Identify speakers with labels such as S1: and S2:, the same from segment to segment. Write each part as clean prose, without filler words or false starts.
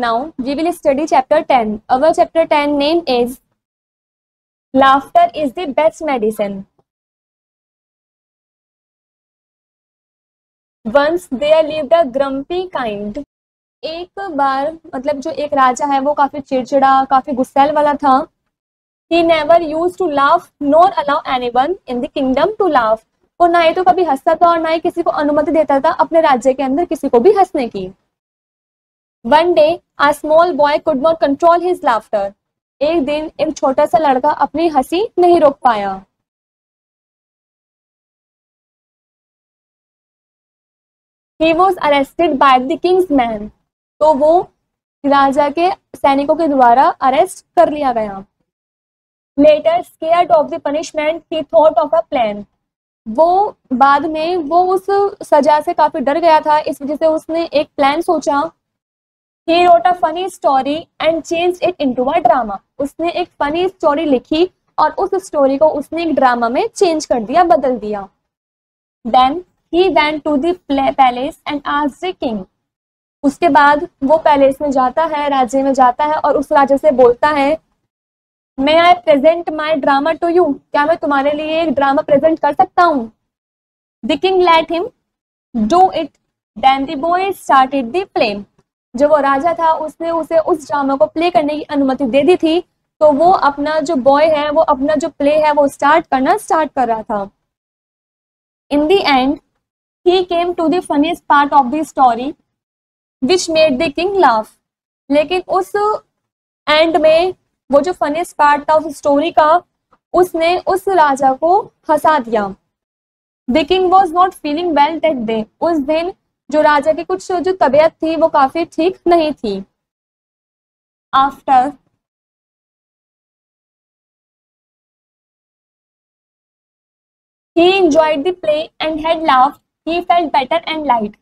S1: Now we will study chapter 10. Our chapter 10 name is Laughter is the best medicine. Once there lived a grumpy kind. एक बार मतलब जो एक राजा है वो काफी चिड़चिड़ा, काफी गुस्सैल वाला था. He never used to laugh nor allow anyone in the kingdom to laugh. वो ना ही तो कभी हंसता था और ना ही किसी को अनुमति देता था अपने राज्य के अंदर किसी को भी हंसने की. One day, a small boy could not control his laughter. एक दिन एक छोटा सा लड़का अपनी हंसी नहीं रोक पाया. He was arrested by the king's men. तो वो राजा के सैनिकों के द्वारा अरेस्ट कर लिया गया. Later, scared of the punishment, he thought of a plan. वो बाद में वो उस सजा से काफी डर गया था, इस वजह से उसने एक प्लान सोचा. He wrote a funny story and changed it into a drama. उसने एक फनी स्टोरी लिखी और उस स्टोरी को उसने एक ड्रामा में चेंज कर दिया, बदल दिया. Then he went to the palace and asked the king. उसके बाद वो पैलेस में जाता है, राज्य में जाता है और उस राजा से बोलता है, May I present my drama to you? क्या मैं तुम्हारे लिए एक ड्रामा प्रेजेंट कर सकता हूँ? The king let him do it. Then the boy started the play. जो वो राजा था उसने उसे उस ड्रामा को प्ले करने की अनुमति दे दी थी, तो वो अपना जो बॉय है वो अपना जो प्ले है वो स्टार्ट कर रहा था. In the end, he came to the funniest part of the story, which made the king laugh. लेकिन उस एंड में वो जो फनीस्ट पार्ट था उस स्टोरी का, उसने उस राजा को हंसा दिया. The king was not feeling well that day. उस दिन जो राजा की कुछ जो तबीयत थी वो काफी ठीक नहीं थी. After he enjoyed the play and had laughed, he felt better and light.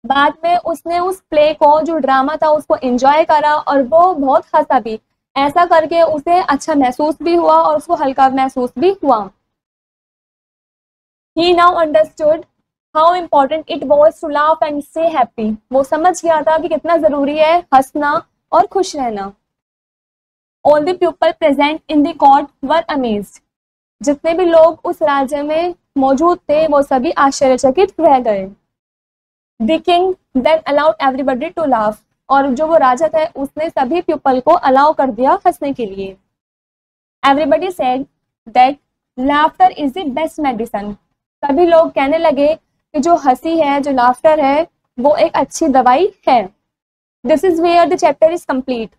S1: बाद में उसने उस प्ले को, जो ड्रामा था, उसको एंजॉय करा और वो बहुत हंसा भी. ऐसा करके उसे अच्छा महसूस भी हुआ और उसको हल्का महसूस भी हुआ. He now understood how important it was to laugh and stay happy. वो समझ गया था कि कितना जरूरी है हंसना और खुश रहना. All the people present in the court were amazed. जितने भी लोग उस राज्य में मौजूद थे वो सभी आश्चर्यचकित रह गए. The king then allowed everybody to laugh. और जो वो राजा था उसने सभी पीपल को अलाउ कर दिया हंसने के लिए. Everybody said that laughter is the best medicine. सभी लोग कहने लगे कि जो हंसी है, जो लाफ्टर है, वो एक अच्छी दवाई है. This is where the chapter is complete.